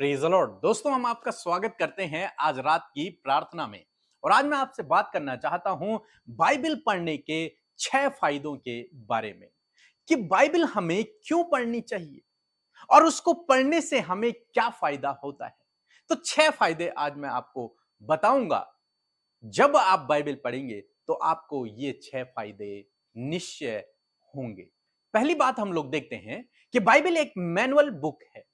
Praise the Lord. दोस्तों, हम आपका स्वागत करते हैं आज रात की प्रार्थना में। और आज मैं आपसे बात करना चाहता हूं बाइबल पढ़ने के 6 फायदों के बारे में कि बाइबल हमें क्यों पढ़नी चाहिए और उसको पढ़ने से हमें क्या फायदा होता है। तो 6 फायदे आज मैं आपको बताऊंगा। जब आप बाइबल पढ़ेंगे तो आपको ये 6 फायदे निश्चय होंगे। पहली बात हम लोग देखते हैं कि बाइबल एक मैनुअल बुक है।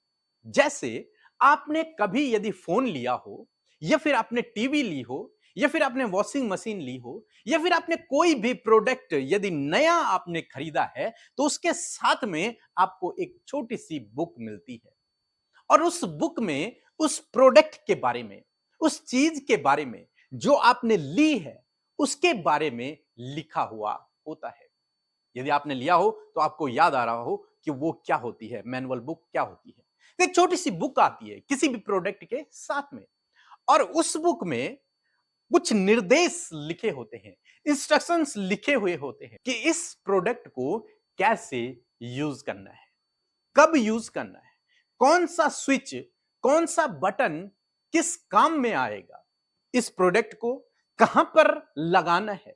जैसे आपने कभी यदि फोन लिया हो या फिर आपने टीवी ली हो या फिर आपने वॉशिंग मशीन ली हो या फिर आपने कोई भी प्रोडक्ट यदि नया आपने खरीदा है तो उसके साथ में आपको एक छोटी सी बुक मिलती है। और उस बुक में उस प्रोडक्ट के बारे में, उस चीज के बारे में जो आपने ली है उसके बारे में लिखा हुआ होता है। यदि आपने लिया हो तो आपको याद आ रहा हो कि वो क्या होती है, मैनुअल बुक क्या होती है। तो एक छोटी सी बुक आती है किसी भी प्रोडक्ट के साथ में, और उस बुक में कुछ निर्देश लिखे होते हैं, इंस्ट्रक्शंस लिखे हुए होते हैं कि इस प्रोडक्ट को कैसे यूज करना है, कब यूज करना है, कौन सा स्विच, कौन सा बटन किस काम में आएगा, इस प्रोडक्ट को कहां पर लगाना है,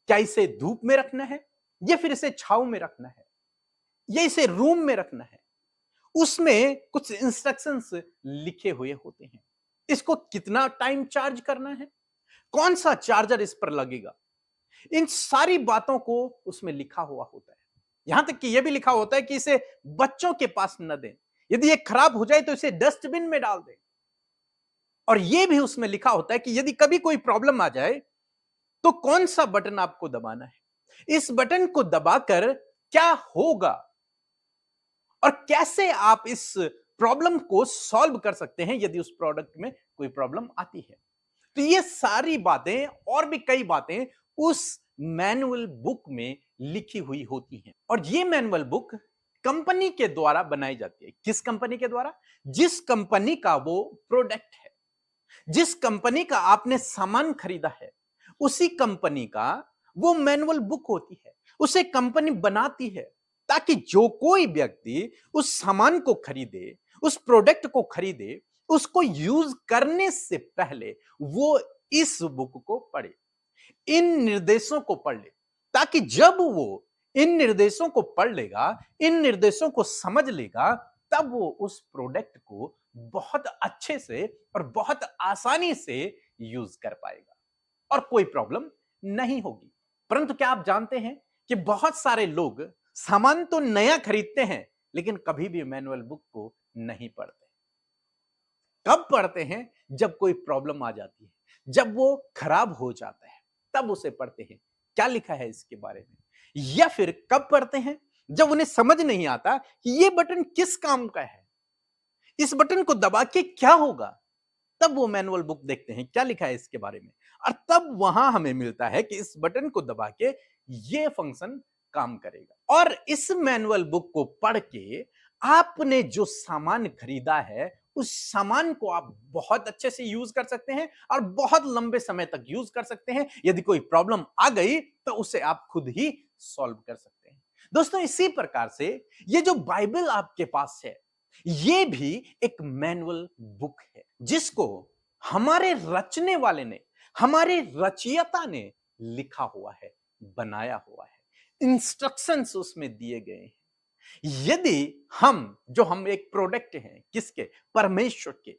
क्या इसे धूप में रखना है या फिर इसे छांव में रखना है या इसे रूम में रखना है। उसमें कुछ इंस्ट्रक्शंस लिखे हुए होते हैं। इसको कितना टाइम चार्ज करना है, कौन सा चार्जर इस पर लगेगा, इन सारी बातों को उसमें लिखा हुआ होता है। यहां तक कि यह भी लिखा होता है कि इसे बच्चों के पास न दें, यदि ये खराब हो जाए तो इसे डस्टबिन में डाल दें। और यह भी उसमें लिखा होता है कि यदि कभी कोई प्रॉब्लम आ जाए तो कौन सा बटन आपको दबाना है, इस बटन को दबाकर क्या होगा और कैसे आप इस प्रॉब्लम को सॉल्व कर सकते हैं यदि उस प्रोडक्ट में कोई प्रॉब्लम आती है। तो ये सारी बातें और भी कई बातें उस मैनुअल बुक में लिखी हुई होती हैं। और ये मैनुअल बुक कंपनी के द्वारा बनाई जाती है। किस कंपनी के द्वारा? जिस कंपनी का वो प्रोडक्ट है, जिस कंपनी का आपने सामान खरीदा है, उसी कंपनी का वो मैनुअल बुक होती है। उसे कंपनी बनाती है ताकि जो कोई व्यक्ति उस सामान को खरीदे, उस प्रोडक्ट को खरीदे, उसको यूज करने से पहले वो इस बुक को पढ़े, इन निर्देशों को पढ़ ले, ताकि जब वो इन निर्देशों को पढ़ लेगा, इन निर्देशों को समझ लेगा, तब वो उस प्रोडक्ट को बहुत अच्छे से और बहुत आसानी से यूज कर पाएगा और कोई प्रॉब्लम नहीं होगी। परंतु क्या आप जानते हैं कि बहुत सारे लोग सामान तो नया खरीदते हैं लेकिन कभी भी मैनुअल बुक को नहीं पढ़ते। कब पढ़ते हैं? जब कोई प्रॉब्लम आ जाती है, जब वो खराब हो जाता है, तब उसे पढ़ते हैं क्या लिखा है इसके बारे में। या फिर कब पढ़ते हैं? जब उन्हें समझ नहीं आता कि ये बटन किस काम का है, इस बटन को दबा के क्या होगा, तब वो मैनुअल बुक देखते हैं क्या लिखा है इसके बारे में। और तब वहां हमें मिलता है कि इस बटन को दबा के ये फंक्शन काम करेगा। और इस मैनुअल बुक को पढ़ के आपने जो सामान खरीदा है उस सामान को आप बहुत अच्छे से यूज कर सकते हैं और बहुत लंबे समय तक यूज कर सकते हैं। यदि कोई प्रॉब्लम आ गई तो उसे आप खुद ही सॉल्व कर सकते हैं। दोस्तों, इसी प्रकार से ये जो बाइबल आपके पास है, ये भी एक मैनुअल बुक है जिसको हमारे रचने वाले ने, हमारे रचयिता ने लिखा हुआ है, बनाया हुआ है, इंस्ट्रक्शंस उसमें दिए गए हैं। यदि हम एक प्रोडक्ट हैं किसके? परमेश्वर के।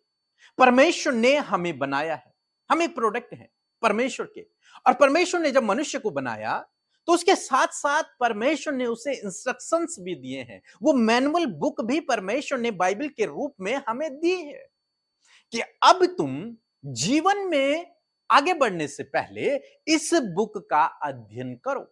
परमेश्वर ने हमें बनाया है, हम एक प्रोडक्ट हैं परमेश्वर के। और परमेश्वर ने जब मनुष्य को बनाया तो उसके साथ साथ परमेश्वर ने उसे इंस्ट्रक्शंस भी दिए हैं। वो मैनुअल बुक भी परमेश्वर ने बाइबल के रूप में हमें दी है कि अब तुम जीवन में आगे बढ़ने से पहले इस बुक का अध्ययन करो।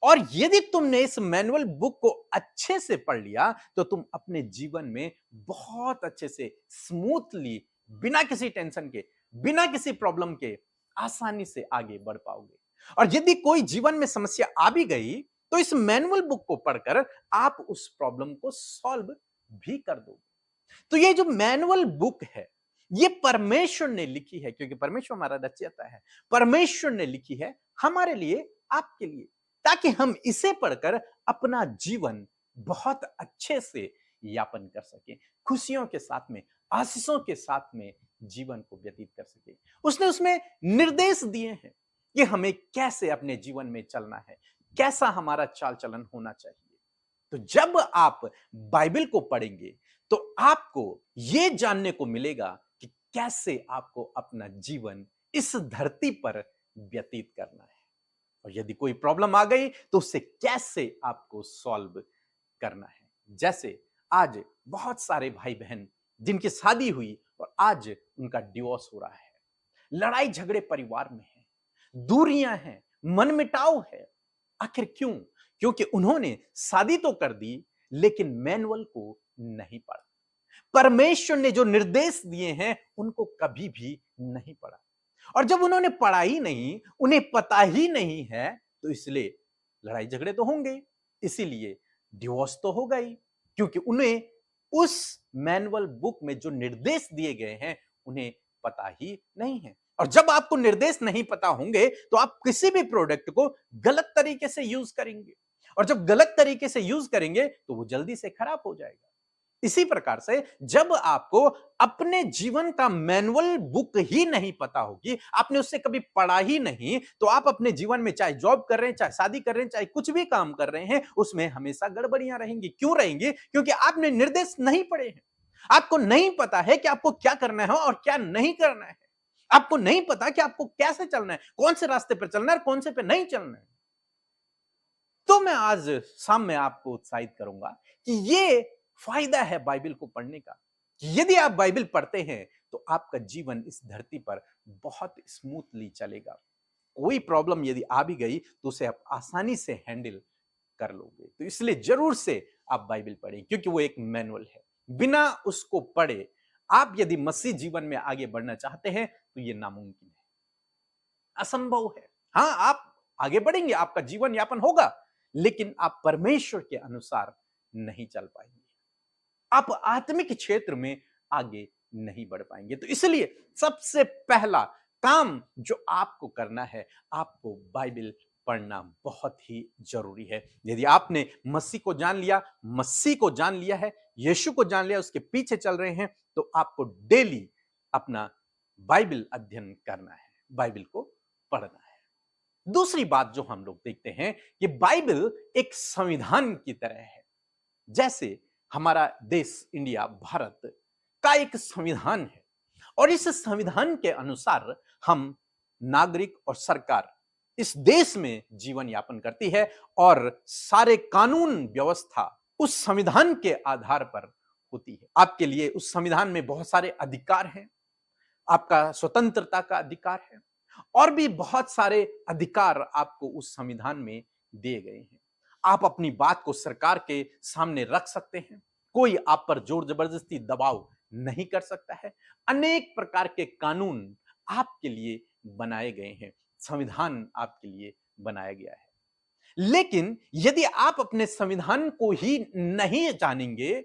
और यदि तुमने इस मैनुअल बुक को अच्छे से पढ़ लिया तो तुम अपने जीवन में बहुत अच्छे से स्मूथली, बिना किसी टेंशन के, बिना किसी प्रॉब्लम के आसानी से आगे बढ़ पाओगे। और यदि कोई जीवन में समस्या आ भी गई तो इस मैनुअल बुक को पढ़कर आप उस प्रॉब्लम को सॉल्व भी कर दोगे। तो ये जो मैनुअल बुक है ये परमेश्वर ने लिखी है, क्योंकि परमेश्वर हमारा रचयिता है। परमेश्वर ने लिखी है हमारे लिए, आपके लिए, ताकि हम इसे पढ़कर अपना जीवन बहुत अच्छे से यापन कर सकें, खुशियों के साथ में आशीषों के साथ में जीवन को व्यतीत कर सके। उसने उसमें निर्देश दिए हैं कि हमें कैसे अपने जीवन में चलना है, कैसा हमारा चाल चलन होना चाहिए। तो जब आप बाइबल को पढ़ेंगे तो आपको यह जानने को मिलेगा कि कैसे आपको अपना जीवन इस धरती पर व्यतीत करना है, और यदि कोई प्रॉब्लम आ गई तो उसे कैसे आपको सॉल्व करना है। जैसे आज बहुत सारे भाई बहन जिनकी शादी हुई और आज उनका डिवोर्स हो रहा है, लड़ाई झगड़े परिवार में है, दूरियां हैं, मनमुटाव है। आखिर क्यों? क्योंकि उन्होंने शादी तो कर दी लेकिन मैनुअल को नहीं पढ़ा। परमेश्वर ने जो निर्देश दिए हैं उनको कभी भी नहीं पढ़ा, और जब उन्होंने पढ़ा ही नहीं, उन्हें पता ही नहीं है, तो इसलिए लड़ाई झगड़े तो होंगे, इसीलिए डिवोर्स तो होगा ही, क्योंकि उन्हें उस मैनुअल बुक में जो निर्देश दिए गए हैं उन्हें पता ही नहीं है। और जब आपको निर्देश नहीं पता होंगे तो आप किसी भी प्रोडक्ट को गलत तरीके से यूज करेंगे, और जब गलत तरीके से यूज करेंगे तो वो जल्दी से खराब हो जाएगा। इसी प्रकार से जब आपको अपने जीवन का मैनुअल बुक ही नहीं पता होगी, आपने उससे कभी पढ़ा ही नहीं, तो आप अपने जीवन में चाहे जॉब कर रहे हैं, चाहे शादी कर रहे हैं, चाहे कुछ भी काम कर रहे हैं, उसमें हमेशा गड़बड़ियां रहेंगी। क्यों रहेंगी? क्योंकि आपने निर्देश नहीं पढ़े हैं। आपको नहीं पता है कि आपको क्या करना है और क्या नहीं करना है। आपको नहीं पता कि आपको कैसे चलना है, कौन से रास्ते पर चलना है और कौन से पे नहीं चलना है। तो मैं आज शाम में आपको उत्साहित करूंगा कि ये फायदा है बाइबल को पढ़ने का, कि यदि आप बाइबल पढ़ते हैं तो आपका जीवन इस धरती पर बहुत स्मूथली चलेगा। कोई प्रॉब्लम यदि आ भी गई तो उसे आप आसानी से हैंडल कर लोगे। तो इसलिए जरूर से आप बाइबल पढ़ें, क्योंकि वो एक मैनुअल है। बिना उसको पढ़े आप यदि मसीह जीवन में आगे बढ़ना चाहते हैं तो ये नामुमकिन है, असंभव है। हाँ, आप आगे बढ़ेंगे, आपका जीवन यापन होगा, लेकिन आप परमेश्वर के अनुसार नहीं चल पाएंगे। आप आत्मिक क्षेत्र में आगे नहीं बढ़ पाएंगे। तो इसलिए सबसे पहला काम जो आपको करना है, आपको बाइबल पढ़ना बहुत ही जरूरी है। यदि आपने मसीह को जान लिया, मसीह को जान लिया है, यीशु को जान लिया, उसके पीछे चल रहे हैं, तो आपको डेली अपना बाइबल अध्ययन करना है, बाइबल को पढ़ना है। दूसरी बात जो हम लोग देखते हैं कि बाइबल एक संविधान की तरह है। जैसे हमारा देश इंडिया, भारत का एक संविधान है, और इस संविधान के अनुसार हम नागरिक और सरकार इस देश में जीवन यापन करती है, और सारे कानून व्यवस्था उस संविधान के आधार पर होती है। आपके लिए उस संविधान में बहुत सारे अधिकार हैं, आपका स्वतंत्रता का अधिकार है, और भी बहुत सारे अधिकार आपको उस संविधान में दिए गए हैं। आप अपनी बात को सरकार के सामने रख सकते हैं, कोई आप पर जोर जबरदस्ती दबाव नहीं कर सकता है। अनेक प्रकार के कानून आपके लिए बनाए गए हैं, संविधान आपके लिए बनाया गया है। लेकिन यदि आप अपने संविधान को ही नहीं जानेंगे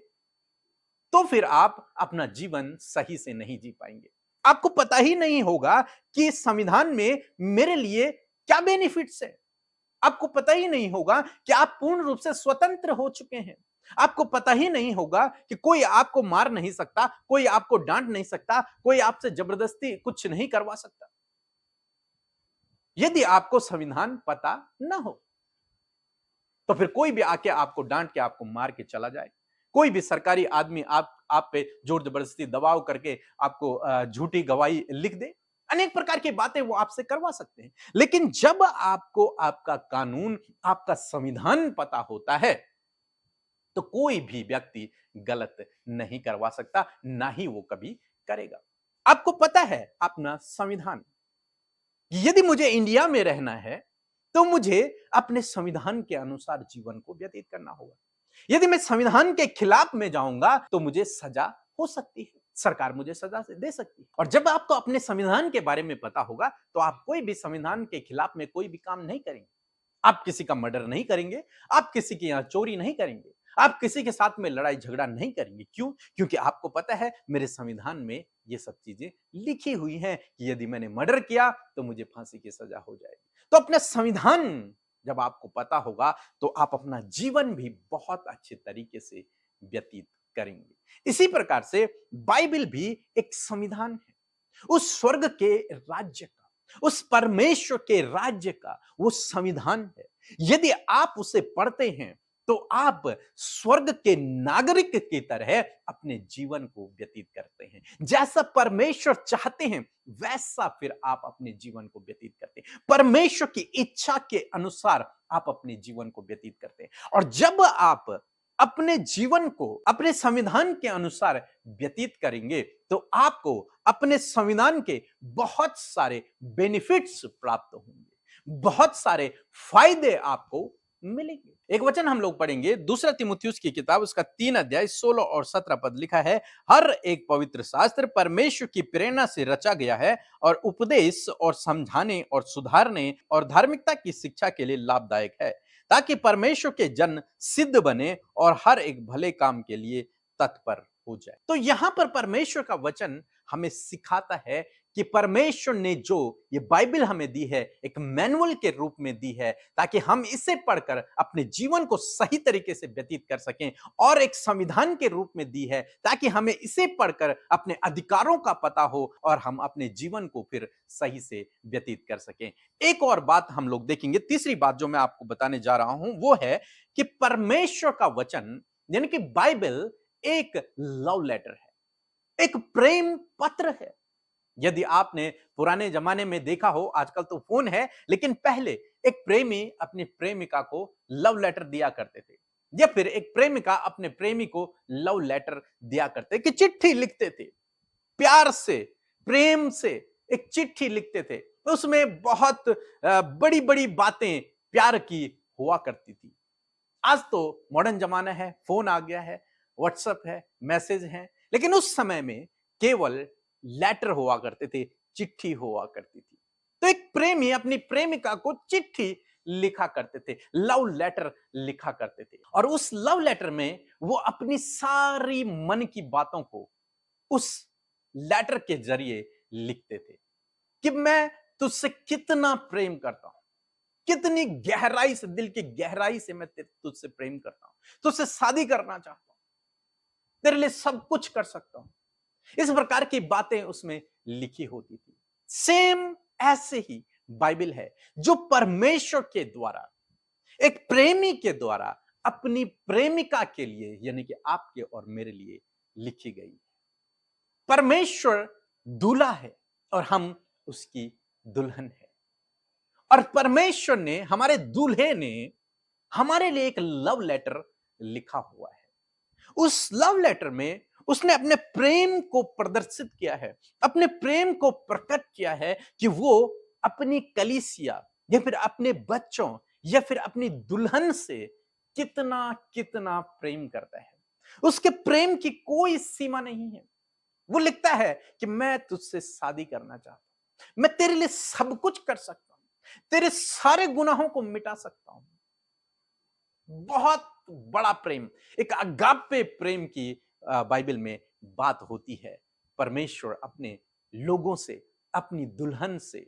तो फिर आप अपना जीवन सही से नहीं जी पाएंगे। आपको पता ही नहीं होगा कि संविधान में मेरे लिए क्या बेनिफिट्स है। आपको पता ही नहीं होगा कि आप पूर्ण रूप से स्वतंत्र हो चुके हैं। आपको पता ही नहीं होगा कि कोई आपको मार नहीं सकता, कोई आपको डांट नहीं सकता, कोई आपसे जबरदस्ती कुछ नहीं करवा सकता। यदि आपको संविधान पता ना हो तो फिर कोई भी आके आपको डांट के, आपको मार के चला जाए, कोई भी सरकारी आदमी आप पे जोर जबरदस्ती दबाव करके आपको झूठी गवाही लिख दे, अनेक प्रकार की बातें वो आपसे करवा सकते हैं। लेकिन जब आपको आपका कानून, आपका संविधान पता होता है, तो कोई भी व्यक्ति गलत नहीं करवा सकता, ना ही वो कभी करेगा। आपको पता है अपना संविधान, यदि मुझे इंडिया में रहना है तो मुझे अपने संविधान के अनुसार जीवन को व्यतीत करना होगा। यदि मैं संविधान के खिलाफ में जाऊंगा तो मुझे सजा हो सकती है, सरकार मुझे सजा से दे सकती है। और जब आपको अपने संविधान के बारे में पता होगा तो आप कोई भी संविधान के खिलाफ में कोई भी काम नहीं करेंगे। आप किसी का मर्डर नहीं करेंगे, आप किसी के यहां चोरी नहीं करेंगे, आप किसी के साथ में लड़ाई झगड़ा नहीं करेंगे। क्यों? क्योंकि आपको पता है मेरे संविधान में ये सब चीजें लिखी हुई हैं कि यदि मैंने मर्डर किया तो मुझे फांसी की सजा हो जाएगी। तो अपना संविधान जब आपको पता होगा तो आप अपना जीवन भी बहुत अच्छे तरीके से व्यतीत करेंगे। इसी प्रकार से बाइबल भी एक संविधान है, उस स्वर्ग के राज्य का, उस परमेश्वर के राज्य का वो संविधान है। यदि आप उसे पढ़ते हैं तो आप स्वर्ग के नागरिक की तरह अपने जीवन को व्यतीत करते हैं। जैसा परमेश्वर चाहते हैं वैसा फिर आप अपने जीवन को व्यतीत करते हैं। परमेश्वर की इच्छा के अनुसार आप अपने जीवन को व्यतीत करते हैं। और जब आप अपने जीवन को अपने संविधान के अनुसार व्यतीत करेंगे तो आपको अपने संविधान के बहुत सारे बेनिफिट्स प्राप्त होंगे, बहुत सारे फायदे आपको मिलेंगे। एक वचन हम लोग पढ़ेंगे, दूसरा तीमुथियुस की किताब, उसका 3 अध्याय 16 और 17 पद लिखा है, हर एक पवित्र शास्त्र परमेश्वर की प्रेरणा से रचा गया है और उपदेश और समझाने और सुधारने और धार्मिकता की शिक्षा के लिए लाभदायक है, ताकि परमेश्वर के जन सिद्ध बने और हर एक भले काम के लिए तत्पर हो जाए। तो यहां पर परमेश्वर का वचन हमें सिखाता है कि परमेश्वर ने जो ये बाइबल हमें दी है, एक मैनुअल के रूप में दी है, ताकि हम इसे पढ़कर अपने जीवन को सही तरीके से व्यतीत कर सकें, और एक संविधान के रूप में दी है ताकि हमें इसे पढ़कर अपने अधिकारों का पता हो और हम अपने जीवन को फिर सही से व्यतीत कर सकें। एक और बात हम लोग देखेंगे, तीसरी बात जो मैं आपको बताने जा रहा हूं वो है कि परमेश्वर का वचन यानी कि बाइबल एक लव लेटर है, एक प्रेम पत्र है। यदि आपने पुराने जमाने में देखा हो, आजकल तो फोन है, लेकिन पहले एक प्रेमी अपनी प्रेमिका को लव लेटर दिया करते थे, या फिर एक प्रेमिका अपने प्रेमी को लव लेटर दिया करते कि चिट्ठी लिखते थे, प्यार से प्रेम से एक चिट्ठी लिखते थे। उसमें बहुत बड़ी बड़ी बातें प्यार की हुआ करती थी। आज तो मॉडर्न जमाना है, फोन आ गया है, व्हाट्सएप है, मैसेज है, लेकिन उस समय में केवल लेटर हुआ करते थे, चिट्ठी हुआ करती थी। तो एक प्रेमी अपनी प्रेमिका को चिट्ठी लिखा करते थे, लव लेटर लिखा करते थे, और उस लव लेटर में वो अपनी सारी मन की बातों को उस लेटर के जरिए लिखते थे कि मैं तुझसे कितना प्रेम करता हूं, कितनी गहराई से, दिल की गहराई से मैं तुझसे प्रेम करता हूं, तुझसे शादी करना चाहता हूं, तेरे लिए सब कुछ कर सकता हूं। इस प्रकार की बातें उसमें लिखी होती थी। सेम ऐसे ही बाइबल है जो परमेश्वर के द्वारा, एक प्रेमी के द्वारा अपनी प्रेमिका के लिए यानी कि आपके और मेरे लिए लिखी गई है। परमेश्वर दूल्हा है और हम उसकी दुल्हन है, और परमेश्वर ने, हमारे दूल्हे ने हमारे लिए एक लव लेटर लिखा हुआ है। उस लव लेटर में उसने अपने प्रेम को प्रदर्शित किया है, अपने प्रेम को प्रकट किया है कि वो अपनी कलीसिया या फिर अपने बच्चों या फिर अपनी दुल्हन से कितना कितना प्रेम करता है। उसके प्रेम की कोई सीमा नहीं है। वो लिखता है कि मैं तुझसे शादी करना चाहता हूं, मैं तेरे लिए सब कुछ कर सकता हूं, तेरे सारे गुनाहों को मिटा सकता हूं। बहुत बड़ा प्रेम, एक अगापे प्रेम की बाइबल में बात होती है। परमेश्वर अपने लोगों से, अपनी दुल्हन से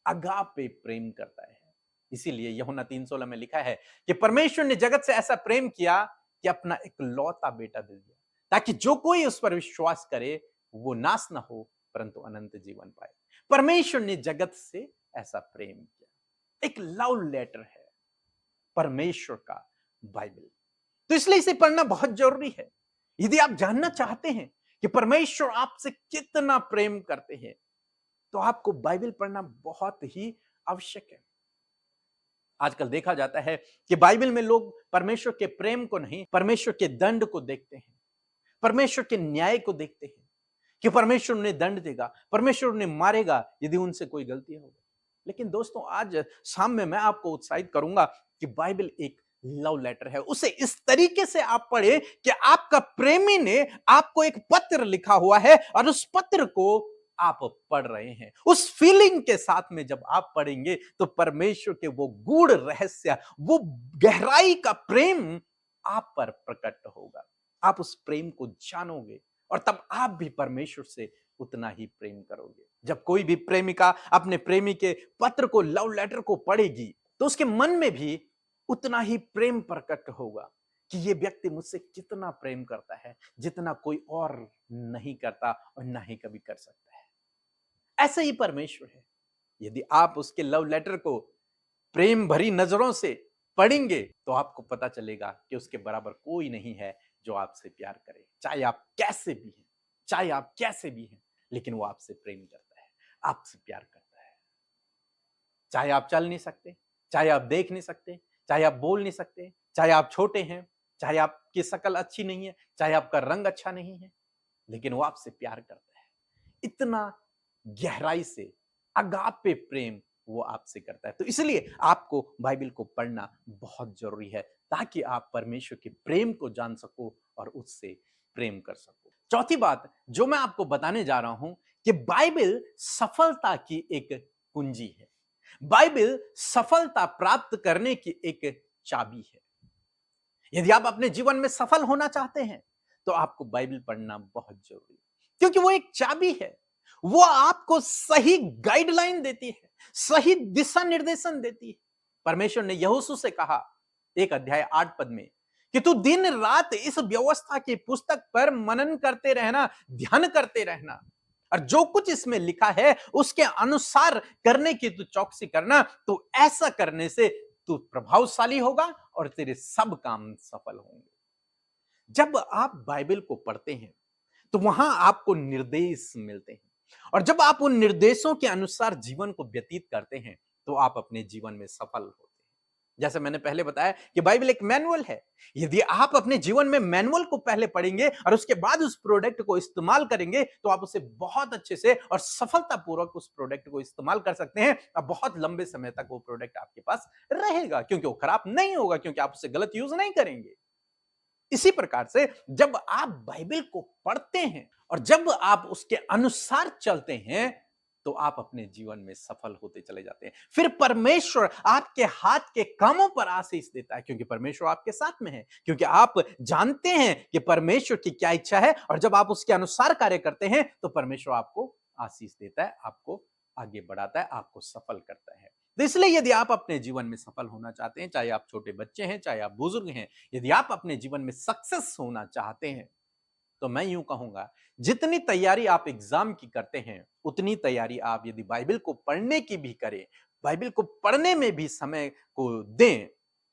अगापे प्रेम करता है। इसीलिए यूहन्ना 3:16 में लिखा है कि परमेश्वर ने जगत से ऐसा प्रेम किया कि अपना इकलौता बेटा दे दिया, ताकि जो कोई उस पर विश्वास करे वो नाश ना हो परंतु अनंत जीवन पाए। परमेश्वर ने जगत से ऐसा प्रेम किया। एक लव लेटर है परमेश्वर का बाइबल। तो इसलिए इसे पढ़ना बहुत जरूरी है। यदि आप जानना चाहते हैं कि परमेश्वर आपसे कितना प्रेम करते हैं तो आपको बाइबल पढ़ना बहुत ही आवश्यक है। आजकल देखा जाता है कि बाइबल में लोग परमेश्वर के प्रेम को नहीं, परमेश्वर के दंड को देखते हैं, परमेश्वर के न्याय को देखते हैं कि परमेश्वर उन्हें दंड देगा, परमेश्वर उन्हें मारेगा यदि उनसे कोई गलती होगी। लेकिन दोस्तों, आज शाम में मैं आपको उत्साहित करूंगा कि बाइबल एक लव लेटर है। उसे इस तरीके से आप पढ़े कि आपका प्रेमी ने आपको एक पत्र लिखा हुआ है और उस पत्र को आप पढ़ रहे हैं। उस फीलिंग के साथ में जब आप पढ़ेंगे तो परमेश्वर के वो गूढ़ रहस्य, वो गहराई का प्रेम आप पर प्रकट होगा। आप उस प्रेम को जानोगे और तब आप भी परमेश्वर से उतना ही प्रेम करोगे। जब कोई भी प्रेमिका अपने प्रेमी के पत्र को, लव लेटर को पढ़ेगी तो उसके मन में भी उतना ही प्रेम प्रकट होगा कि ये व्यक्ति मुझसे कितना प्रेम करता है, जितना कोई और नहीं करता और ना ही कभी कर सकता है। ऐसे ही परमेश्वर है। यदि आप उसके लव लेटर को प्रेम भरी नजरों से पढ़ेंगे तो आपको पता चलेगा कि उसके बराबर कोई नहीं है जो आपसे प्यार करे। चाहे आप कैसे भी हैं, चाहे आप कैसे भी हैं, लेकिन वो आपसे प्रेम करता है, आपसे प्यार करता है। चाहे आप चल नहीं सकते, चाहे आप देख नहीं सकते, चाहे आप बोल नहीं सकते, चाहे आप छोटे हैं, चाहे आपकी शक्ल अच्छी नहीं है, चाहे आपका रंग अच्छा नहीं है, लेकिन वो आपसे प्यार करता है। इतना गहराई से अगापे प्रेम वो आपसे करता है। तो इसलिए आपको बाइबल को पढ़ना बहुत जरूरी है ताकि आप परमेश्वर के प्रेम को जान सको और उससे प्रेम कर सको। चौथी बात जो मैं आपको बताने जा रहा हूं कि बाइबल सफलता की एक कुंजी है। बाइबल सफलता प्राप्त करने की एक चाबी है। यदि आप अपने जीवन में सफल होना चाहते हैं तो आपको बाइबल पढ़ना बहुत जरूरी है, क्योंकि वो एक चाबी है। वो आपको सही गाइडलाइन देती है, सही दिशा निर्देशन देती है। परमेश्वर ने यहोशू से कहा 1 अध्याय 8 पद में कि तू दिन रात इस व्यवस्था की पुस्तक पर मनन करते रहना, ध्यान करते रहना, और जो कुछ इसमें लिखा है उसके अनुसार करने की तू चौकसी करना। तो ऐसा करने से तू प्रभावशाली होगा और तेरे सब काम सफल होंगे। जब आप बाइबल को पढ़ते हैं तो वहां आपको निर्देश मिलते हैं, और जब आप उन निर्देशों के अनुसार जीवन को व्यतीत करते हैं तो आप अपने जीवन में सफल होते हैं। जैसे मैंने पहले बताया कि बाइबल एक मैनुअल है। यदि आप अपने जीवन में मैनुअल को पहले पढ़ेंगे और उसके बाद उस प्रोडक्ट को इस्तेमाल करेंगे तो आप उसे बहुत अच्छे से और सफलतापूर्वक उस प्रोडक्ट को इस्तेमाल कर सकते हैं और बहुत लंबे समय तक वो प्रोडक्ट आपके पास रहेगा, क्योंकि वो खराब नहीं होगा, क्योंकि आप उसे गलत यूज नहीं करेंगे। इसी प्रकार से जब आप बाइबल को पढ़ते हैं और जब आप उसके अनुसार चलते हैं तो आप अपने जीवन में सफल होते चले जाते हैं। फिर परमेश्वर आपके हाथ के कामों पर आशीष देता है, क्योंकि परमेश्वर आपके साथ में है, क्योंकि आप जानते हैं कि परमेश्वर की क्या इच्छा है, और जब आप उसके अनुसार कार्य करते हैं तो परमेश्वर आपको आशीष देता है, आपको आगे बढ़ाता है, आपको सफल करता है। तो इसलिए यदि आप अपने जीवन में सफल होना चाहते हैं, चाहे आप छोटे बच्चे हैं, चाहे आप बुजुर्ग हैं, यदि आप अपने जीवन में सक्सेस होना चाहते हैं तो मैं यूं कहूंगा, जितनी तैयारी आप एग्जाम की करते हैं उतनी तैयारी आप यदि बाइबल को पढ़ने की भी करें, बाइबल को पढ़ने में भी समय को दें,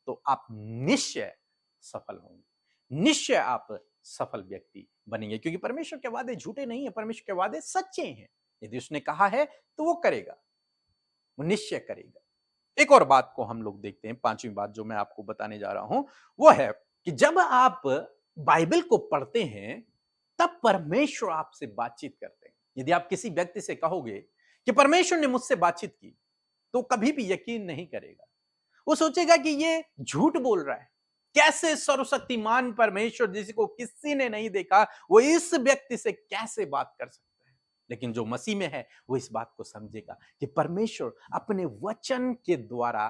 तो आप निश्चय सफल होंगे, निश्चय आप सफल व्यक्ति बनेंगे, क्योंकि परमेश्वर के वादे झूठे नहीं है, परमेश्वर के वादे सच्चे हैं। यदि उसने कहा है तो वो करेगा, वो निश्चय करेगा। एक और बात को हम लोग देखते हैं, पांचवी बात जो मैं आपको बताने जा रहा हूं वो है कि जब आप बाइबल को पढ़ते हैं तब परमेश्वर आपसे बातचीत करते हैं। यदि आप किसी व्यक्ति से कहोगे कि परमेश्वर ने मुझसे बातचीत की, तो कभी भी यकीन नहीं करेगा। वो सोचेगा कि ये झूठ बोल रहा है। कैसे सर्वशक्तिमान परमेश्वर जिसको किसी ने नहीं देखा वो इस व्यक्ति से कैसे बात कर सकता है। लेकिन जो मसीह में है वो इस बात को समझेगा कि परमेश्वर अपने वचन के द्वारा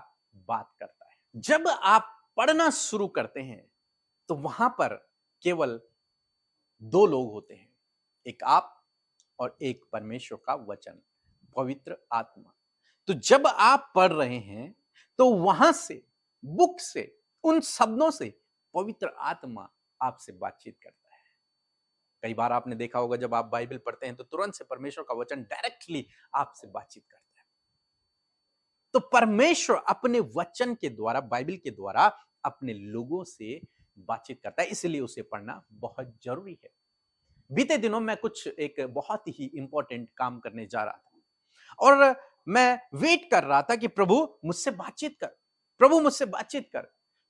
बात करता है। जब आप पढ़ना शुरू करते हैं तो वहां पर केवल दो लोग होते हैं, एक आप और एक परमेश्वर का वचन, पवित्र आत्मा। तो जब आप पढ़ रहे हैं तो वहां से, बुक से, उन शब्दों से पवित्र आत्मा आपसे बातचीत करता है। कई बार आपने देखा होगा जब आप बाइबल पढ़ते हैं तो तुरंत से परमेश्वर का वचन डायरेक्टली आपसे बातचीत करता है। तो परमेश्वर अपने वचन के द्वारा, बाइबल के द्वारा अपने लोगों से बातचीत करता है, इसलिए उसे पढ़ना बहुत जरूरी है। बीते दिनों मैं कुछ एक बहुत ही इंपॉर्टेंट काम करने जा रहा था और मैं वेट कर रहा था कि प्रभु मुझसे बातचीत कर, प्रभु मुझसे बातचीत कर,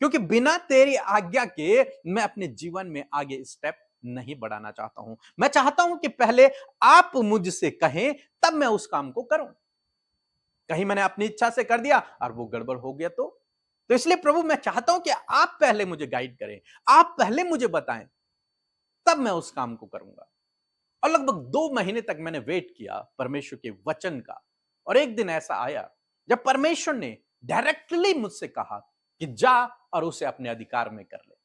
क्योंकि बिना तेरी आज्ञा के मैं अपने जीवन में आगे स्टेप नहीं बढ़ाना चाहता हूं। मैं चाहता हूं कि पहले आप मुझसे कहें तब मैं उस काम को करूं। कहीं मैंने अपनी इच्छा से कर दिया और वो गड़बड़ हो गया तो इसलिए प्रभु मैं चाहता हूं कि आप पहले मुझे गाइड करें, आप पहले मुझे बताएं, तब मैं उस काम को करूंगा। और लगभग 2 महीने तक मैंने वेट किया परमेश्वर के वचन का, और एक दिन ऐसा आया जब परमेश्वर ने डायरेक्टली मुझसे कहा कि जा और उसे अपने अधिकार में कर ले,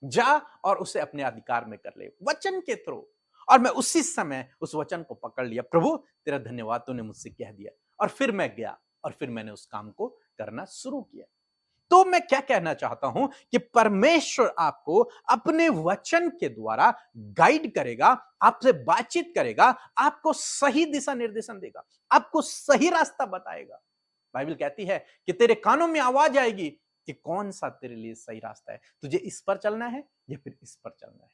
जा और उसे अपने अधिकार में कर ले, वचन के थ्रू। और मैं उसी समय उस वचन को पकड़ लिया, प्रभु तेरा धन्यवाद, तूने मुझसे कह दिया। और फिर मैं गया और फिर मैंने उस काम को करना शुरू किया। तो मैं क्या कहना चाहता हूं कि परमेश्वर आपको अपने वचन के द्वारा गाइड करेगा, आपसे बातचीत करेगा, आपको सही दिशा निर्देशन देगा, आपको सही रास्ता बताएगा। बाइबल कहती है कि तेरे कानों में आवाज आएगी कि कौन सा तेरे लिए सही रास्ता है, तुझे इस पर चलना है या फिर इस पर चलना है।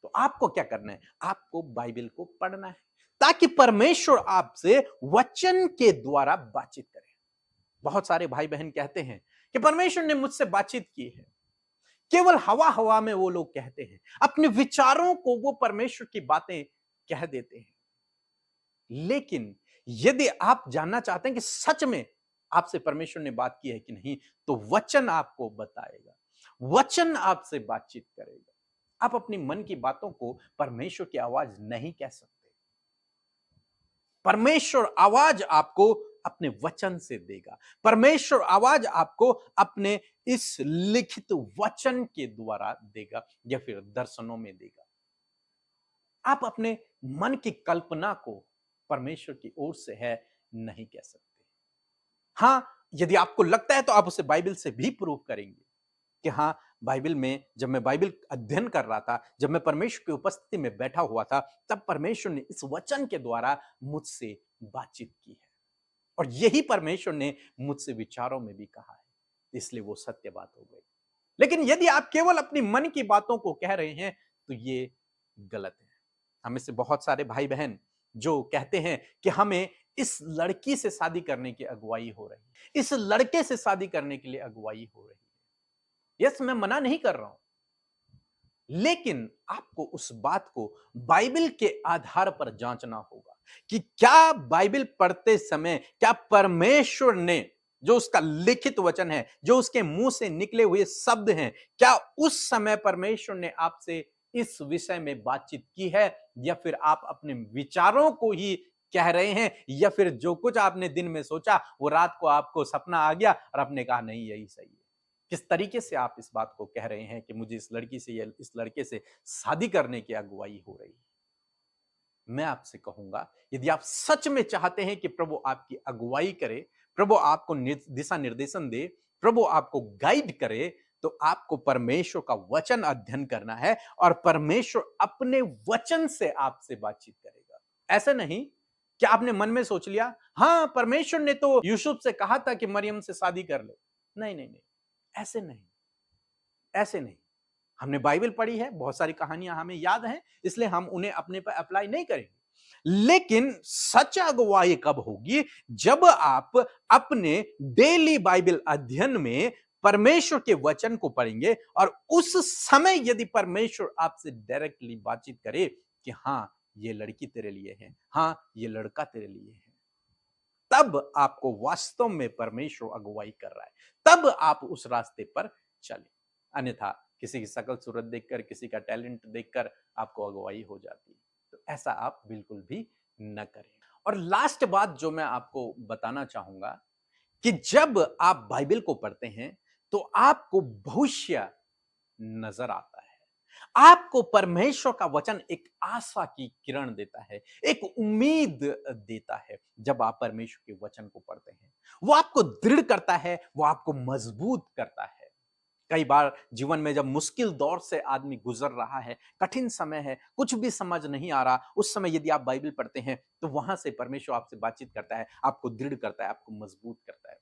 तो आपको क्या करना है? आपको बाइबल को पढ़ना है ताकि परमेश्वर आपसे वचन के द्वारा बातचीत करे। बहुत सारे भाई बहन कहते हैं कि परमेश्वर ने मुझसे बातचीत की है। केवल हवा हवा में वो लोग कहते हैं, अपने विचारों को वो परमेश्वर की बातें कह देते हैं। लेकिन यदि आप जानना चाहते हैं कि सच में आपसे परमेश्वर ने बात की है कि नहीं, तो वचन आपको बताएगा, वचन आपसे बातचीत करेगा। आप अपनी मन की बातों को परमेश्वर की आवाज नहीं कह सकते। परमेश्वर आवाज आपको अपने वचन से देगा। परमेश्वर आवाज आपको अपने इस लिखित वचन के द्वारा देगा या फिर दर्शनों में देगा। आप अपने मन की कल्पना को परमेश्वर की ओर से है नहीं कह सकते। हां, यदि आपको लगता है तो आप उसे बाइबल से भी प्रूव करेंगे कि हां, बाइबल में जब मैं बाइबल अध्ययन कर रहा था, जब मैं परमेश्वर की उपस्थिति में बैठा हुआ था, तब परमेश्वर ने इस वचन के द्वारा मुझसे बातचीत की है और यही परमेश्वर ने मुझसे विचारों में भी कहा है, इसलिए वो सत्य बात हो गई। लेकिन यदि आप केवल अपनी मन की बातों को कह रहे हैं तो ये गलत है। हमें से बहुत सारे भाई बहन जो कहते हैं कि हमें इस लड़की से शादी करने की अगुवाई हो रही है, इस लड़के से शादी करने के लिए अगुवाई हो रही है। यस, मैं मना नहीं कर रहा हूं, लेकिन आपको उस बात को बाइबल के आधार पर जांचना होगा कि क्या बाइबल पढ़ते समय क्या परमेश्वर ने जो उसका लिखित वचन है, जो उसके मुंह से निकले हुए शब्द हैं, क्या उस समय परमेश्वर ने आपसे इस विषय में बातचीत की है या फिर आप अपने विचारों को ही कह रहे हैं या फिर जो कुछ आपने दिन में सोचा वो रात को आपको सपना आ गया और आपने कहा नहीं यही सही है। किस तरीके से आप इस बात को कह रहे हैं कि मुझे इस लड़की से या इस लड़के से शादी करने की अगुवाई हो रही है। मैं आपसे कहूंगा, यदि आप सच में चाहते हैं कि प्रभु आपकी अगुवाई करे, प्रभु आपको दिशा निर्देशन दे, प्रभु आपको गाइड करे, तो आपको परमेश्वर का वचन अध्ययन करना है और परमेश्वर अपने वचन से आपसे बातचीत करेगा। ऐसे नहीं कि आपने मन में सोच लिया, हां परमेश्वर ने तो यूसुफ से कहा था कि मरियम से शादी कर ले। नहीं नहीं नहीं, ऐसे नहीं, ऐसे नहीं। हमने बाइबल पढ़ी है, बहुत सारी कहानियां हमें याद हैं, इसलिए हम उन्हें अपने पर अप्लाई नहीं करेंगे। लेकिन सच अगुवाई कब होगी? जब आप अपने डेली बाइबल अध्ययन में परमेश्वर के वचन को पढ़ेंगे और उस समय यदि परमेश्वर आपसे डायरेक्टली बातचीत करे कि हां ये लड़की तेरे लिए है, हां ये लड़का तेरे लिए है, तब आपको वास्तव में परमेश्वर अगुवाई कर रहा है, तब आप उस रास्ते पर चले। अन्यथा किसी की शकल सूरत देखकर, किसी का टैलेंट देखकर आपको अगुवाई हो जाती है। तो ऐसा आप बिल्कुल भी न करें। और लास्ट बात जो मैं आपको बताना चाहूंगा कि जब आप बाइबल को पढ़ते हैं तो आपको भविष्य नजर आता है। आपको परमेश्वर का वचन एक आशा की किरण देता है, एक उम्मीद देता है। जब आप परमेश्वर के वचन को पढ़ते हैं, वो आपको दृढ़ करता है, वो आपको मजबूत करता है। कई बार जीवन में जब मुश्किल दौर से आदमी गुजर रहा है, कठिन समय है, कुछ भी समझ नहीं आ रहा, उस समय यदि आप बाइबल पढ़ते हैं तो वहां से परमेश्वर आपसे बातचीत करता है, आपको दृढ़ करता है, आपको मजबूत करता है।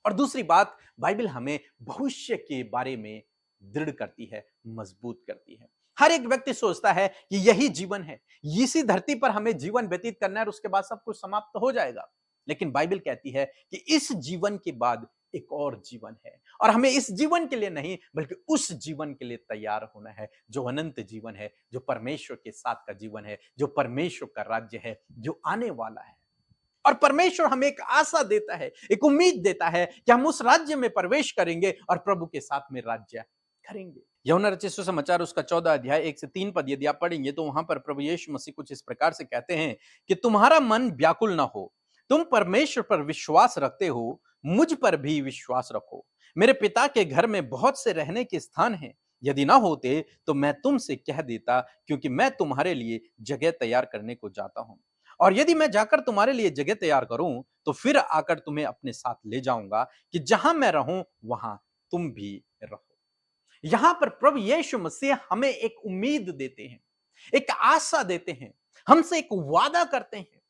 और दूसरी बात, बाइबल हमें भविष्य के बारे में दृढ़ करती है, मजबूत करती है। हर एक व्यक्ति सोचता है कि यही जीवन है, इसी धरती पर हमें जीवन व्यतीत करना है और उसके बाद सब कुछ समाप्त हो जाएगा। लेकिन बाइबल कहती है कि इस जीवन के बाद एक और जीवन है और हमें इस जीवन के लिए नहीं बल्कि उस जीवन के लिए तैयार होना है जो अनंत जीवन है, जो परमेश्वर के साथ का जीवन है, जो परमेश्वर का राज्य है, जो आने वाला है। और परमेश्वर हमें एक आशा देता है, एक उम्मीद देता है कि हम उस राज्य में प्रवेश करेंगे और प्रभु के साथ में राज्य करेंगे। यूहन्ना रचित सुसमाचार उसका 14 अध्याय 1 से 3 पद यदि आप पढ़ेंगे तो वहां पर प्रभु यीशु मसीह कुछ इस प्रकार से कहते हैं कि तुम्हारा मन व्याकुल ना हो, तुम परमेश्वर पर विश्वास रखते हो, मुझ पर भी विश्वास रखो। मेरे पिता के घर में बहुत से रहने के स्थान हैं, यदि ना होते तो मैं तुमसे कह देता, क्योंकि मैं तुम्हारे लिए जगह तैयार करने को जाता हूं। और यदि मैं जाकर तुम्हारे लिए जगह तैयार करूं तो फिर आकर तुम्हें अपने साथ ले जाऊंगा कि जहां मैं रहूं वहां तुम भी रहो। यहां पर प्रभु यीशु मसीह हमें एक उम्मीद देते हैं, एक आशा देते हैं, हमसे एक वादा करते हैं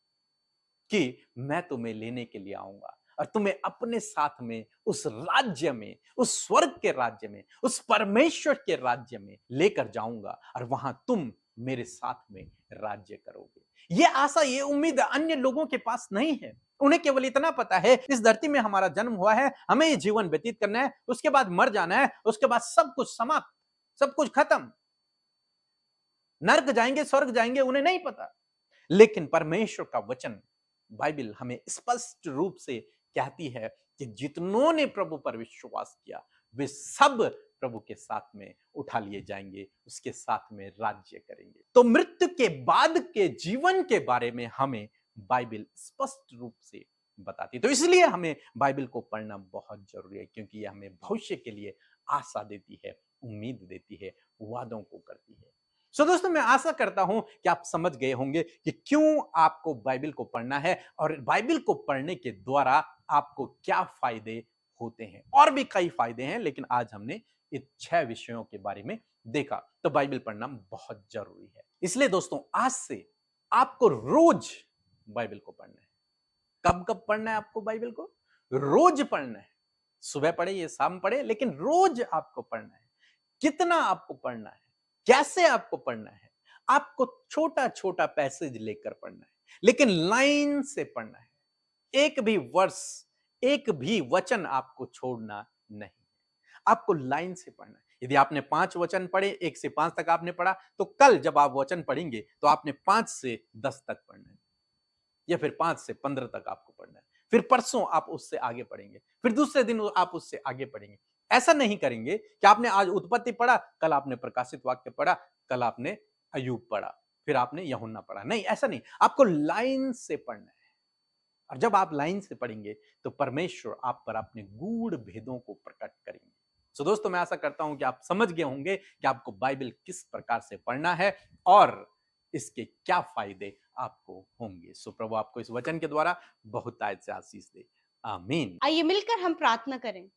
कि मैं तुम्हें लेने के लिए आऊंगा और तुम्हें अपने साथ में उस राज्य में, उस स्वर्ग के राज्य में, उस परमेश्वर के राज्य में लेकर जाऊंगा और वहां तुम मेरे साथ में राज्य करोगे। ये आशा, ये उम्मीद अन्य लोगों के पास नहीं है। उन्हें केवल इतना पता है इस धरती में हमारा जन्म हुआ है, हमें ये जीवन व्यतीत करना है, उसके बाद मर जाना है, उसके बाद सब कुछ समाप्त, सब कुछ खत्म, नरक जाएंगे स्वर्ग जाएंगे, उन्हें नहीं पता। लेकिन परमेश्वर का वचन बाइबल हमें स्पष्ट रूप से कहती है कि जितनों ने प्रभु पर विश्वास किया वे सब प्रभु के साथ में उठा लिए जाएंगे, उसके साथ में राज्य करेंगे। तो मृत्यु के बाद के जीवन के बारे में हमें बाइबल स्पष्ट रूप से बताती है। तो इसलिए हमें बाइबल को पढ़ना बहुत जरूरी है, क्योंकि यह हमें भविष्य के लिए आशा देती है, उम्मीद देती है, वादों को करती है। सो दोस्तों, मैं आशा करता हूं कि आप समझ गए होंगे कि क्यों आपको बाइबल को पढ़ना है और बाइबल को पढ़ने के द्वारा आपको क्या फायदे होते हैं। और भी कई फायदे हैं, लेकिन आज हमने इन 6 विषयों के बारे में देखा। तो बाइबल पढ़ना बहुत जरूरी है। इसलिए दोस्तों, आज से आपको रोज बाइबल को पढ़ना है। कब कब पढ़ना है आपको बाइबल को? रोज पढ़ना है। सुबह पढ़े या शाम पढ़े, लेकिन रोज आपको पढ़ना है। कितना आपको पढ़ना है, कैसे आपको पढ़ना है? आपको छोटा छोटा पैसेज लेकर पढ़ना है, लेकिन लाइन से पढ़ना है। एक भी वर्ष, एक भी वचन आपको छोड़ना नहीं। आपको लाइन से पढ़ना है। यदि आपने 5 वचन पढ़े, 1 से 5 तक आपने पढ़ा, तो कल जब आप वचन पढ़ेंगे तो आपने 5 से 10 तक पढ़ना है, या फिर 5 से 15 तक आपको पढ़ना है। फिर परसों आप उससे आगे पढ़ेंगे, फिर दूसरे दिन आप उससे आगे पढ़ेंगे। ऐसा नहीं करेंगे कि आपने आज उत्पत्ति पढ़ा, कल आपने प्रकाशित वाक्य पढ़ा, कल आपने अय्यूब पढ़ा, फिर आपने यूहन्ना पढ़ा। नहीं, ऐसा नहीं। आपको लाइन से पढ़ना है। और जब आप लाइन से पढ़ेंगे तो परमेश्वर आप पर अपने गूढ़ भेदों को प्रकट करेंगे। सो दोस्तों, मैं आशा करता हूं कि आप समझ गए होंगे कि आपको बाइबल किस प्रकार से पढ़ना है और इसके क्या फायदे आपको होंगे। सो प्रभु आपको इस वचन के द्वारा बहुत आयत से आशीष दे। आमीन। आइए मिलकर हम प्रार्थना करें।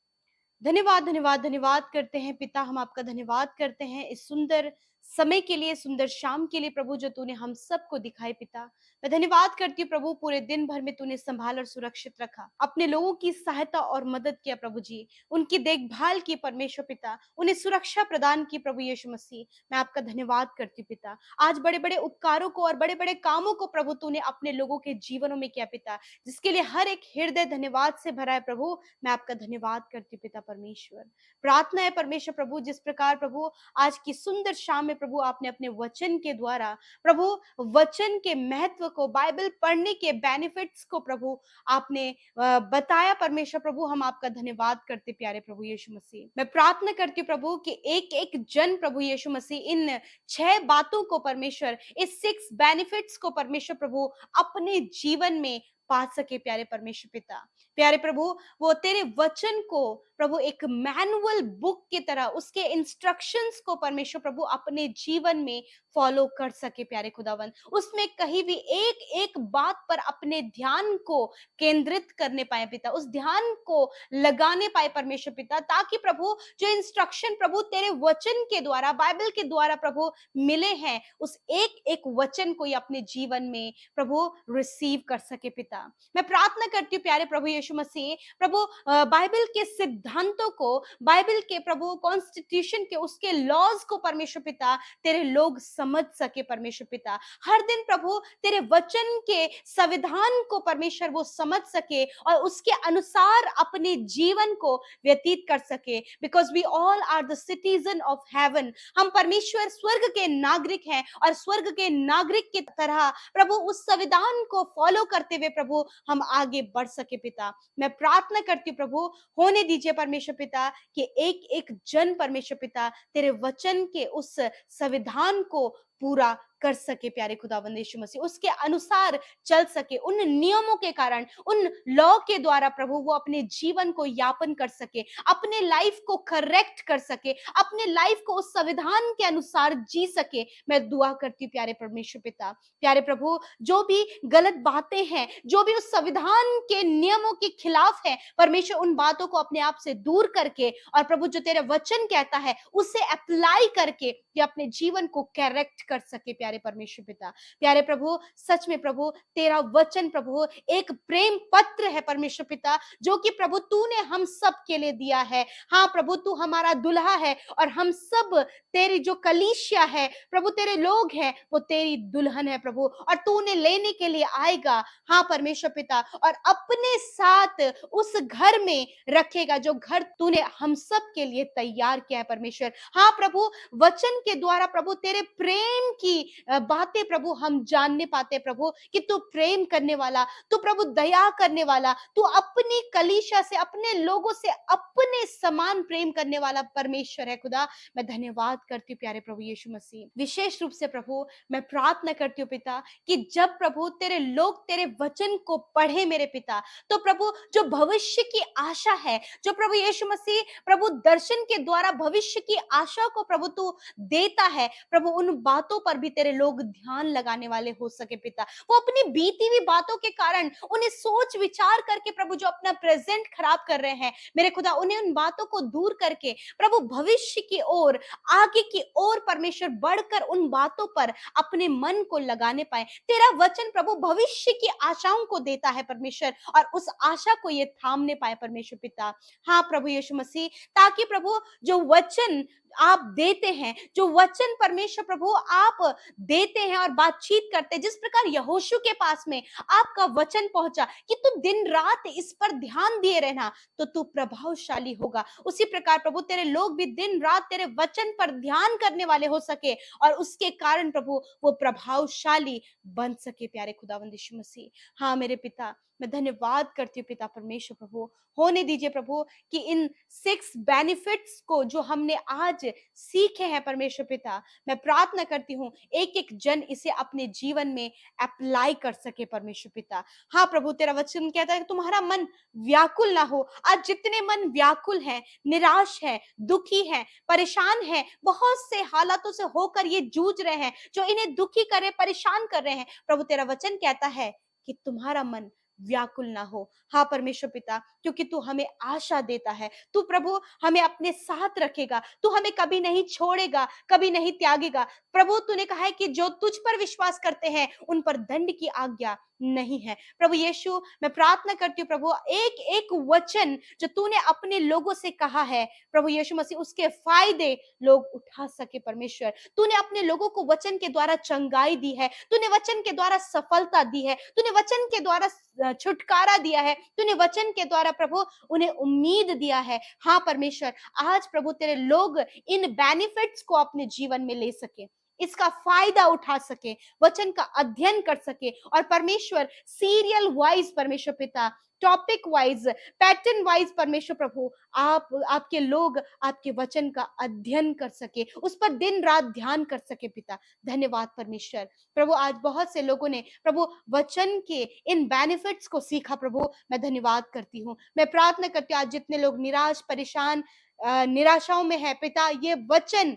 धन्यवाद, धन्यवाद, धन्यवाद करते हैं पिता, हम आपका धन्यवाद करते हैं इस सुंदर समय के लिए, सुंदर शाम के लिए प्रभु, जो तूने हम सबको दिखाई पिता। मैं धन्यवाद करती हूँ प्रभु, पूरे दिन भर में तूने संभाल और सुरक्षित रखा, अपने लोगों की सहायता और मदद किया प्रभु जी, उनकी देखभाल की परमेश्वर पिता, उन्हें सुरक्षा प्रदान की प्रभु यीशु मसीह। मैं आपका धन्यवाद करती हूँ पिता, आज बड़े बड़े उपकारों को और बड़े बड़े कामों को प्रभु तूने अपने लोगों के जीवनों में किया पिता, जिसके लिए हर एक हृदय धन्यवाद से भरा है प्रभु। मैं आपका धन्यवाद करती हूँ पिता परमेश्वर। प्रार्थना है परमेश्वर प्रभु, जिस प्रकार प्रभु आज की सुंदर शाम में प्रभु आपने अपने वचन के द्वारा प्रभु वचन के महत्व को, बाइबल पढ़ने के बेनिफिट्स को प्रभु आपने बताया परमेश्वर प्रभु, हम आपका धन्यवाद करते प्यारे प्रभु यीशु मसीह। मैं प्रार्थना करती हूँ प्रभु कि एक एक जन प्रभु यीशु मसीह इन 6 बातों को परमेश्वर, इस 6 बेनिफिट्स को परमेश्वर प्रभु अपने जीवन में पा सके प्यारे परमेश्वर पिता। प्यारे प्रभु, वो तेरे वचन को प्रभु एक मैनुअल बुक की तरह, उसके इंस्ट्रक्शंस को परमेश्वर प्रभु अपने जीवन में फॉलो कर सके प्यारे खुदावन। उसमें कहीं भी एक एक बात पर अपने ध्यान को केंद्रित करने पाए पिता, उस ध्यान को लगाने पाए परमेश्वर पिता, ताकि प्रभु जो इंस्ट्रक्शन प्रभु तेरे वचन के द्वारा, बाइबल के द्वारा प्रभु मिले हैं, उस एक एक वचन को अपने जीवन में प्रभु रिसीव कर सके पिता। मैं प्रार्थना करती हूँ प्यारे प्रभु यीशु मसीह, प्रभु बाइबल के सिद्धांतों को, बाइबल के प्रभु कॉन्स्टिट्यूशन के, उसके लॉज को परमेश्वर पिता तेरे लोग समझ सके परमेश्वर पिता। हर दिन प्रभु तेरे वचन के संविधान को परमेश्वर वो समझ सके और उसके अनुसार अपने जीवन को व्यतीत कर सके, because we all are the citizen of heaven. हम परमेश्वर स्वर्ग के नागरिक हैं और स्वर्ग के नागरिक की तरह प्रभु उस संविधान को फॉलो करते हुए प्रभु हम आगे बढ़ सके पिता। मैं प्रार्थना करती हूँ प्रभु, होने दीजिए परमेश्वर पिता कि एक एक जन परमेश्वर पिता तेरे वचन के उस संविधान को पूरा कर सके प्यारे खुदावंद यीशु मसीह, उसके अनुसार चल सके, उन नियमों के कारण, उन लॉ के द्वारा प्रभु वो अपने जीवन को यापन कर सके, अपने लाइफ को करेक्ट कर सके, अपने लाइफ को उस संविधान के अनुसार जी सके। मैं दुआ करती हूँ प्यारे परमेश्वर पिता, प्यारे प्रभु, जो भी गलत बातें हैं, जो भी उस संविधान के नियमों के खिलाफ है, परमेश्वर उन बातों को अपने आप से दूर करके, और प्रभु जो तेरे वचन कहता है उसे अप्लाई करके कि अपने जीवन को करेक्ट कर सके प्यारे परमेश्वर पिता। प्यारे प्रभु, सच में प्रभु तेरा वचन प्रभु एक प्रेम पत्र है परमेश्वर पिता, जो कि प्रभु तूने हम सब के लिए दिया है। हाँ प्रभु, तू हमारा दुल्हा है और हम सब तेरी जो कलीसिया है प्रभु, तेरे लोग हैं, वो तेरी दुल्हन है प्रभु, और तू उन्हें लेने के लिए आएगा। हाँ परमेश्वर पिता, और अपने साथ उस घर में रखेगा जो घर तूने हम सब के लिए तैयार किया है परमेश्वर। हाँ प्रभु, वचन के द्वारा प्रभु तेरे प्रेम की बातें प्रभु हम जानने पाते हैं प्रभु, कि तू प्रेम करने वाला, तू प्रभु दया करने वाला, तू अपनी कलीसिया से, अपने लोगों से अपने समान प्रेम करने वाला परमेश्वर है खुदा। मैं धन्यवाद करती हूँ प्यारे प्रभु यीशु मसीह। विशेष रूप से प्रभु मैं प्रार्थना करती हूँ पिता, कि जब प्रभु तेरे लोग तेरे वचन को पढ़े मेरे पिता, तो प्रभु जो भविष्य की आशा है, जो प्रभु यीशु मसीह प्रभु दर्शन के द्वारा भविष्य की आशा को प्रभु तू देता है प्रभु, उन बातों पर भी तेरे लोग ध्यान लगाने वाले हो सके पिता। वो अपनी बीती हुई बातों के कारण उन्हें सोच विचार करके प्रभु जो अपना प्रेजेंट खराब कर रहे हैं मेरे खुदा, उन्हें उन बातों को दूर करके प्रभु भविष्य की ओर, आगे की ओर परमेश्वर बढ़कर उन बातों पर अपने मन को लगाने पाए। तेरा वचन प्रभु भविष्य की आशाओं को देता है परमेश्वर, और उस आशा को ये थामने पाए परमेश्वर पिता। हाँ प्रभु यीशु मसीह, ताकि प्रभु जो वचन आप देते हैं, जो वचन परमेश्वर प्रभु आप देते हैं और बातचीत करते हैं, जिस प्रकार यहोशू के पास में आपका वचन पहुंचा कि तू दिन रात इस पर ध्यान दिए रहना तो तू प्रभावशाली होगा, उसी प्रकार प्रभु तेरे लोग भी दिन रात तेरे वचन पर ध्यान करने वाले हो सके, और उसके कारण प्रभु वो प्रभावशाली बन सके प्यारे खुदावंद यीशु मसीह। हाँ मेरे पिता, मैं धन्यवाद करती हूँ पिता परमेश्वर प्रभु, होने दीजिए प्रभु कि इन 6 बेनिफिट्स को जो हमने आज सीखे हैं परमेश्वर पिता, मैं प्रार्थना करती हूँ एक एक जन इसे अपने जीवन में अप्लाई कर सके परमेश्वर पिता। हाँ प्रभु, तेरा वचन कहता है कि तुम्हारा मन व्याकुल ना हो। आज जितने मन व्याकुल हैं, निराश है, दुखी है, परेशान है, बहुत से हालातों से होकर ये जूझ रहे हैं जो इन्हें दुखी करे, परेशान कर रहे हैं, प्रभु तेरा वचन कहता है कि तुम्हारा मन व्याकुल ना हो। हाँ परमेश्वर पिता, क्योंकि तू हमें आशा देता है, तू प्रभु हमें अपने साथ रखेगा, तू हमें कभी नहीं छोड़ेगा, कभी नहीं त्यागेगा। प्रभु तूने कहा है कि जो तुझ पर विश्वास करते हैं उन पर दंड की आज्ञा नहीं है। प्रभु यीशु, मैं प्रार्थना करती हूँ प्रभु, एक एक वचन जो तूने अपने लोगों से कहा है प्रभु यीशु मसीह, उसके फायदे लोग उठा सके परमेश्वर। तूने अपने लोगों को वचन के द्वारा चंगाई दी है, तूने वचन के द्वारा सफलता दी है, तूने वचन के द्वारा छुटकारा दिया है, तूने वचन के द्वारा प्रभु उन्हें उम्मीद दिया है। हाँ परमेश्वर, आज प्रभु तेरे लोग इन बेनिफिट्स को अपने जीवन में ले सके, इसका फायदा उठा सके, वचन का अध्ययन कर सके, और परमेश्वर सीरियल वाइज परमेश्वर पिता, टॉपिक वाइज, पैटर्न वाइज परमेश्वर प्रभु आपके लोग आपके वचन का अध्ययन कर सके, उस पर दिन रात ध्यान कर सके पिता। धन्यवाद परमेश्वर प्रभु, आज बहुत से लोगों ने प्रभु वचन के इन बेनिफिट्स को सीखा प्रभु, मैं धन्यवाद करती हूँ। मैं प्रार्थना करती हूँ आज जितने लोग निराश, परेशान, निराशाओं में है पिता, ये वचन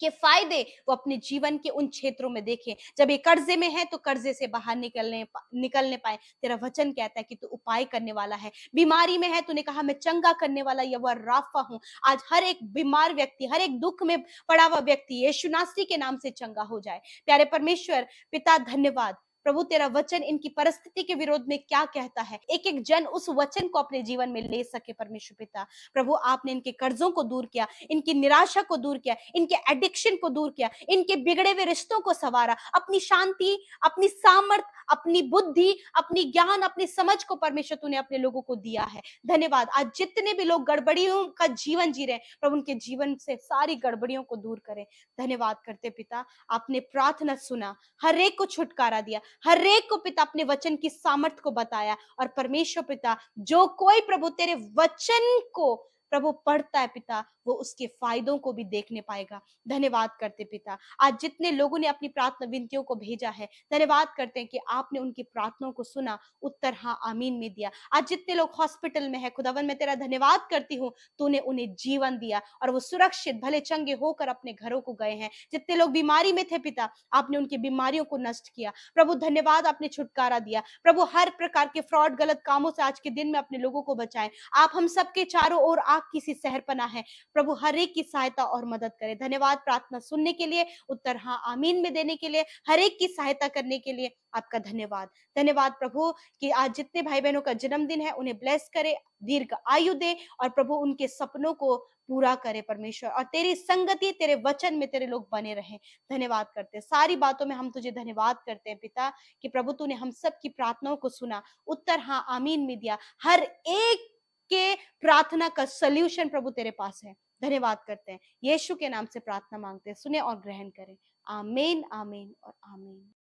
के फायदे वो अपने जीवन के उन क्षेत्रों में देखें। जब ये कर्जे में है तो कर्जे से बाहर निकलने पाए। तेरा वचन कहता है कि तू उपाय करने वाला है। बीमारी में है, तूने कहा मैं चंगा करने वाला यहोवा राफा हूं। आज हर एक बीमार व्यक्ति, हर एक दुख में पड़ा हुआ व्यक्ति यीशु नासरी के नाम से चंगा हो जाए। प्यारे परमेश्वर पिता, धन्यवाद प्रभु, तेरा वचन इनकी परिस्थिति के विरोध में क्या कहता है, एक एक जन उस वचन को अपने जीवन में ले सके परमेश्वर पिता। प्रभु आपने इनके कर्जों को दूर किया, इनकी निराशा को दूर किया, इनके एडिक्शन को दूर किया, इनके बिगड़े हुए रिश्तों को संवारा, अपनी शांति, अपनी सामर्थ, अपनी बुद्धि, अपनी ज्ञान, अपनी समझ को परमेश्वर तूने अपने लोगों को दिया है। धन्यवाद। आज जितने भी लोग गड़बड़ियों का जीवन जी रहे हैं प्रभु, उनके जीवन से सारी गड़बड़ियों को दूर करें। धन्यवाद करते पिता, आपने प्रार्थना सुना, हर एक को छुटकारा दिया, हर एक को पिता अपने वचन की सामर्थ को बताया। और परमेश्वर पिता, जो कोई प्रभु तेरे वचन को प्रभु पढ़ता है पिता, वो उसके फायदों को भी देखने पाएगा। धन्यवाद करते पिता, आज जितने लोगों ने अपनी प्रार्थना विनतियों को भेजा है, धन्यवाद करते हैं कि आपने उनकी प्रार्थनाओं को सुना, उत्तर हाँ आमीन में दिया। आज जितने लोग हॉस्पिटल में है खुदावन, मैं तेरा धन्यवाद करती हूँ, तूने उन्हें जीवन दिया और वो सुरक्षित भले चंगे होकर अपने घरों को गए हैं। जितने लोग बीमारी में थे पिता, आपने उनकी बीमारियों को नष्ट किया। प्रभु धन्यवाद, आपने छुटकारा दिया। प्रभु हर प्रकार के फ्रॉड गलत कामों से आज के दिन में अपने लोगों को बचाएं। आप हम सबके चारों ओर आग की सी सहरपना है। प्रभु हर एक की सहायता और मदद करें। धन्यवाद प्रार्थना सुनने के लिए, उत्तर हाँ आमीन में देने के लिए, हर एक की सहायता करने के लिए आपका धन्यवाद। धन्यवाद प्रभु कि आज जितने भाई बहनों का जन्मदिन है उन्हें ब्लेस करे, दीर्घ आयु दे और प्रभु उनके सपनों को पूरा करे परमेश्वर, और तेरी संगति, तेरे वचन में तेरे लोग बने रहें। धन्यवाद करते हैं, सारी बातों में हम तुझे धन्यवाद करते हैं पिता कि प्रभु तूने हम सब की प्रार्थनाओं को सुना, उत्तर हाँ आमीन में दिया। हर एक के प्रार्थना का सल्यूशन प्रभु तेरे पास है। धन्यवाद करते हैं, यीशु के नाम से प्रार्थना मांगते हैं, सुने और ग्रहण करें। आमीन आमीन और आमीन।